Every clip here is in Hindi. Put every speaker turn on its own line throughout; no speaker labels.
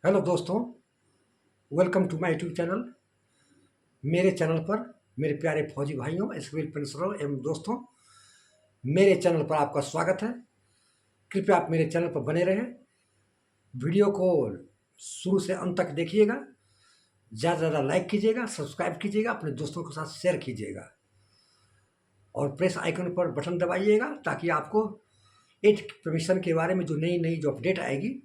हेलो दोस्तों, welcome to my YouTube channel. मेरे चैनल पर मेरे प्यारे फौजी भाइयों, सिविल पेंशनरों एवं दोस्तों, मेरे चैनल पर आपका स्वागत है। कृपया आप मेरे चैनल पर बने रहें। वीडियो को शुरू से अंत तक देखिएगा। ज़्यादा से ज़्यादा लाइक कीजिएगा, सब्सक्राइब कीजिएगा, अपने दोस्तों के साथ शेयर कीजिएगा और प्रेस आइकन पर बटन दबाइएगा ताकि आपको एज कमीशन के बारे में जो नई नई जो अपडेट आएगी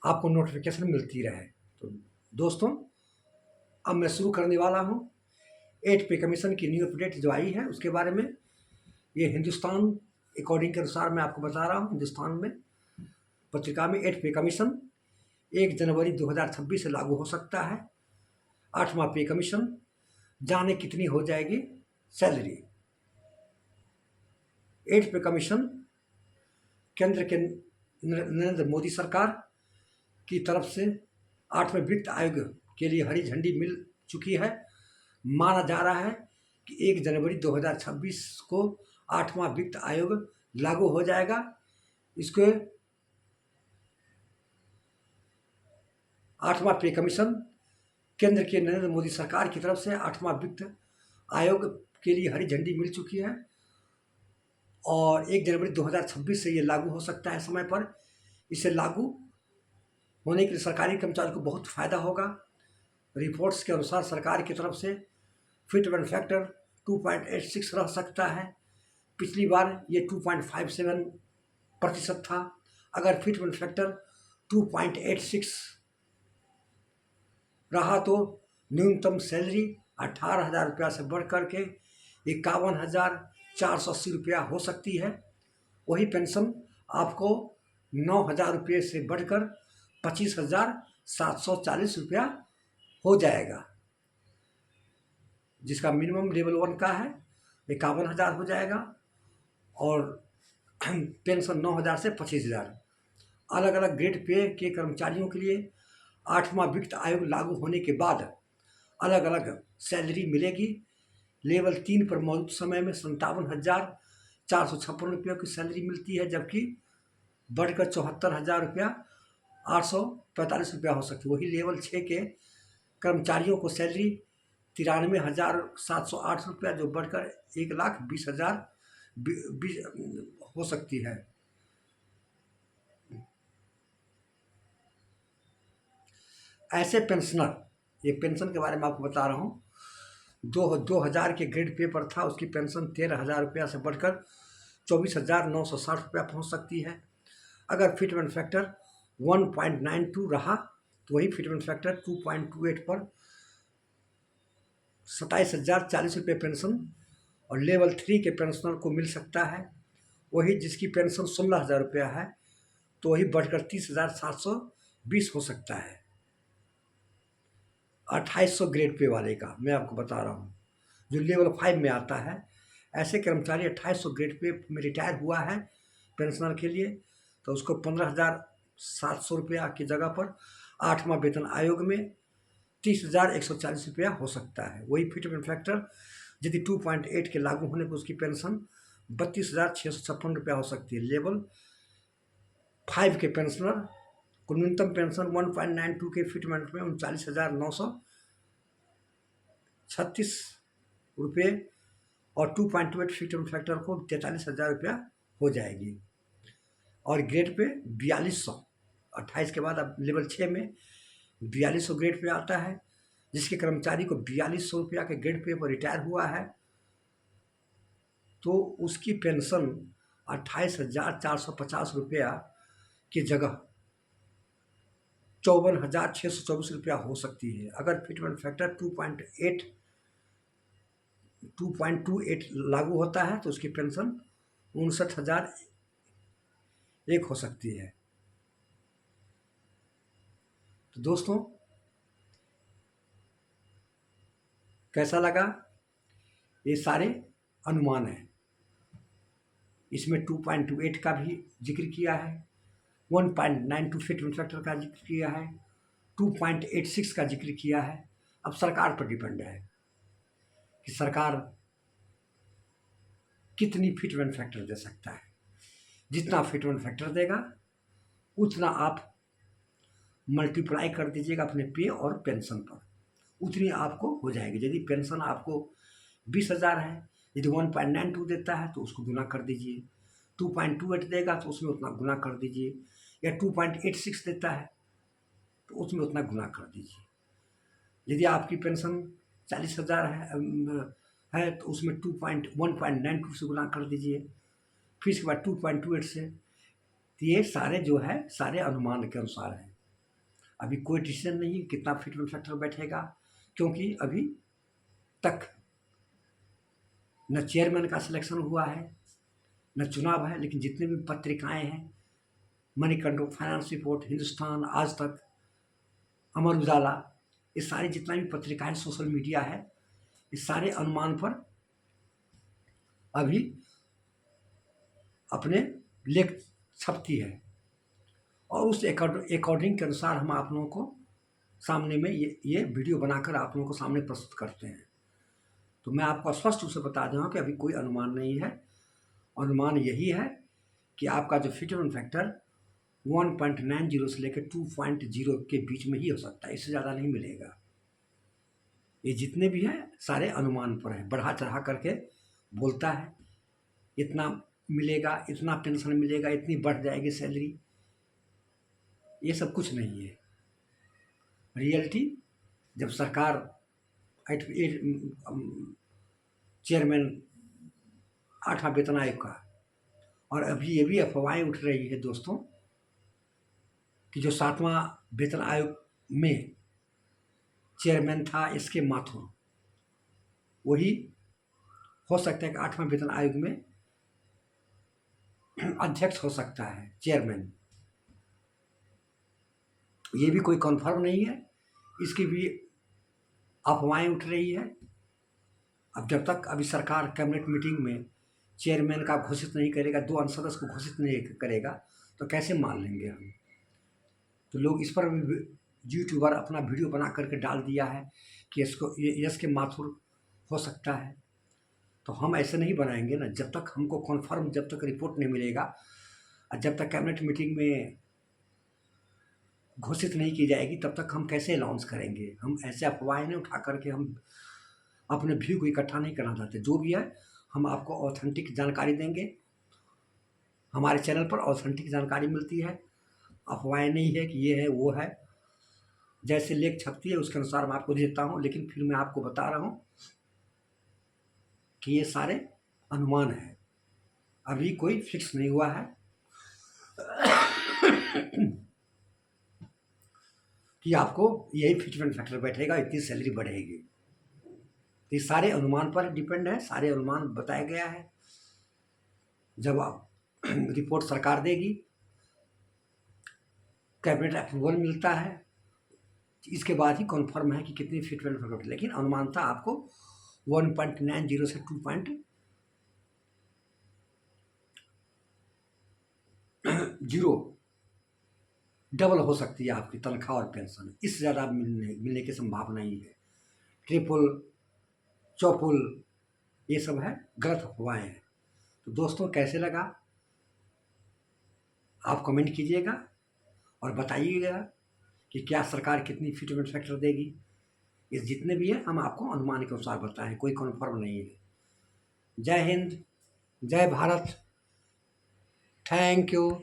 आपको नोटिफिकेशन मिलती रहे। तो दोस्तों, अब मैं शुरू करने वाला हूँ। 8 पे कमीशन की न्यू अपडेट जो आई है उसके बारे में। ये हिंदुस्तान अकॉर्डिंग के अनुसार मैं आपको बता रहा हूँ। हिंदुस्तान में पत्रिका में 8 पे कमीशन 1 जनवरी 2026 से लागू हो सकता है। 8वां पे कमीशन, जाने कितनी हो जाएगी सैलरी। 8 पे कमीशन केंद्र के नरेंद्र मोदी सरकार की तरफ से 8वें वित्त आयोग के लिए हरी झंडी मिल चुकी है। माना जा रहा है कि 1 जनवरी 2026 को 8वां वित्त आयोग लागू हो जाएगा। इसके 8वां पे कमीशन केंद्र के नरेंद्र मोदी सरकार की तरफ से 8वां वित्त आयोग के लिए हरी झंडी मिल चुकी है और 1 जनवरी 2026 से ये लागू हो सकता है समय पर। इसे लागू होने के लिए सरकारी कर्मचारियों को बहुत फायदा होगा। रिपोर्ट्स के अनुसार सरकार की तरफ से फिटमेंट फैक्टर 2.86 रह सकता है। पिछली बार ये 2.57% था। अगर फिटमेंट फैक्टर 2.86 रहा तो न्यूनतम सैलरी 18,000 रुपया से बढ़ कर के 51,480 रुपया हो सकती है। वही पेंशन आपको 9,000 रुपये से बढ़कर 25,740 रुपया हो जाएगा, जिसका मिनिमम लेवल 1 का है 51,000 हो जाएगा और पेंशन 9,000 से 25,000। अलग अलग ग्रेड पे के कर्मचारियों के लिए 8वां वित्त आयोग लागू होने के बाद अलग अलग सैलरी मिलेगी। लेवल 3 पर मौजूद समय में 57,456 रुपये की सैलरी मिलती है, जबकि बढ़कर 74,000 रुपया 845 रुपया हो सकती है। वही लेवल 6 के कर्मचारियों को सैलरी 93,708 रुपया, जो बढ़कर 1,20,000 हो सकती है। ऐसे पेंशनर, ये पेंशन के बारे में आपको बता रहा हूँ, 2000 के ग्रेड पे पर था, उसकी पेंशन 13,000 रुपया से बढ़कर 24,960 रुपया पहुँच सकती है। अगर फिटमेंट फैक्टर 1.92 रहा तो वही फिटमेंट फैक्टर 2.28 पर 27,040 रुपये पेंशन और लेवल 3 के पेंशनर को मिल सकता है। वही जिसकी पेंशन 16,000 रुपया है तो वही बढ़कर 30,720 हो सकता है। 2800 ग्रेड पे वाले का मैं आपको बता रहा हूँ, जो लेवल 5 में आता है। ऐसे कर्मचारी 2800 ग्रेड पे में रिटायर हुआ है पेंशनर के लिए, तो उसको 15,700 रुपया की जगह पर 8वां वेतन आयोग में 30,140 रुपया हो सकता है। वही फिटमेंट फैक्टर यदि 2.8 के लागू होने पर उसकी पेंशन 32,656 रुपया हो सकती है। लेवल 5 के पेंशनर को न्यूनतम पेंशन 1.92 के फिटमेंट में 39,936 रुपये और 2.28 फिटमेंट फैक्टर को 43,000 रुपया हो जाएगी। और ग्रेड पे 4200, 28 के बाद अब लेवल 6 में 4200 ग्रेड पे आता है। जिसके कर्मचारी को 4200 रुपया के ग्रेड पे पर रिटायर हुआ है तो उसकी पेंशन 28,450 रुपया की जगह 54,624 रुपया हो सकती है। अगर फिटमेंट फैक्टर 2.28 लागू होता है तो उसकी पेंशन 59,001 हो सकती है। तो दोस्तों, कैसा लगा? ये सारे अनुमान हैं। इसमें 2.28 का भी जिक्र किया है, 1.92 फिटमेंट फैक्टर का जिक्र किया है, 2.86 का जिक्र किया है। अब सरकार पर डिपेंड है कि सरकार कितनी फिटमेंट फैक्टर दे सकता है। जितना फिटमेंट फैक्टर देगा उतना आप मल्टीप्लाई कर दीजिएगा अपने पे और पेंशन पर, उतनी आपको हो जाएगी। यदि पेंशन आपको 20,000 है, यदि 1.92 देता है तो उसको गुना कर दीजिए, 2.28 देगा तो उसमें उतना गुना कर दीजिए, या 2.86 देता है तो उसमें उतना गुना कर दीजिए। यदि आपकी पेंशन 40,000 है तो उसमें 1.92 से गुना कर दीजिए, फिर इसके बाद 2.28 से। तो ये सारे जो है सारे अनुमान के अनुसार है। अभी कोई डिसीजन नहीं कितना फिटमेंट फैक्टर बैठेगा, क्योंकि अभी तक न चेयरमैन का सिलेक्शन हुआ है न चुनाव है। लेकिन जितने भी पत्रिकाएं हैं, money control, finance report, Hindustan, आज तक, अमर उजाला, ये सारी जितना भी पत्रिकाएं, सोशल मीडिया है, इस सारे अनुमान पर अभी अपने लेख छपती है, और उस अकॉर्डिंग के अनुसार हम आप लोगों को सामने में ये वीडियो बनाकर आप लोगों को सामने प्रस्तुत करते हैं। तो मैं आपको स्पष्ट रूप से बता दूँगा कि अभी कोई अनुमान नहीं है। अनुमान यही है कि आपका जो फिटमेंट फैक्टर 1.90 से लेकर 2.0 के बीच में ही हो सकता है, इससे ज़्यादा नहीं मिलेगा। ये जितने भी हैं सारे अनुमान पर है, बढ़ा चढ़ा करके बोलता है इतना मिलेगा, इतना पेंशन मिलेगा, इतनी बढ़ जाएगी सैलरी, ये सब कुछ नहीं है। रियलिटी जब सरकार चेयरमैन 8वां वेतन आयोग का, और अभी ये भी अफवाहें उठ रही है दोस्तों कि जो 7वां वेतन आयोग में चेयरमैन था एस के माथुर, वही हो सकता है कि 8वां वेतन आयोग में अध्यक्ष हो सकता है, चेयरमैन। ये भी कोई कंफर्म नहीं है, इसकी भी अफवाहें उठ रही है। अब जब तक अभी सरकार कैबिनेट मीटिंग में चेयरमैन का घोषित नहीं करेगा, 2 अन्य सदस्य को घोषित नहीं करेगा, तो कैसे मान लेंगे हम। तो लोग इस पर यूट्यूबर अपना वीडियो बना करके डाल दिया है कि इसको यस के माथुर हो सकता है। तो हम ऐसे नहीं बनाएंगे ना, जब तक हमको कन्फर्म, जब तक रिपोर्ट नहीं मिलेगा और जब तक कैबिनेट मीटिंग में घोषित नहीं की जाएगी, तब तक हम कैसे अनाउंस करेंगे। हम ऐसे अफवाहें नहीं उठा करके हम अपने व्यू को इकट्ठा नहीं करना चाहते। जो भी है हम आपको ऑथेंटिक जानकारी देंगे, हमारे चैनल पर ऑथेंटिक जानकारी मिलती है, अफवाहें नहीं है कि ये है वो है। जैसे लेख छपती है उसके अनुसार मैं आपको देता हूँ, लेकिन फिर मैं आपको बता रहा हूँ कि ये सारे अनुमान है, अभी कोई फिक्स नहीं हुआ है कि आपको यही फिटमेंट फैक्टर बैठेगा, इतनी सैलरी बढ़ेगी। ये सारे अनुमान पर डिपेंड है, सारे अनुमान बताया गया है। जब आप रिपोर्ट सरकार देगी, कैबिनेट अप्रूवल मिलता है, इसके बाद ही कन्फर्म है कि कितनी फिटमेंट फैक्टर। लेकिन अनुमान था आपको 1.90 से 2.0 डबल हो सकती है आपकी तनख्वाह और पेंशन, इससे ज़्यादा मिलने की संभावना ही है। ट्रिपल, चौपुल, ये सब है गलत अफवाहें हैं। तो दोस्तों कैसे लगा आप कमेंट कीजिएगा और बताइएगा कि क्या सरकार कितनी फिटमेंट फैक्टर देगी। ये जितने भी हैं हम आपको अनुमान के अनुसार बताएं, कोई कन्फर्म नहीं है। जय हिंद, जय भारत, थैंक यू।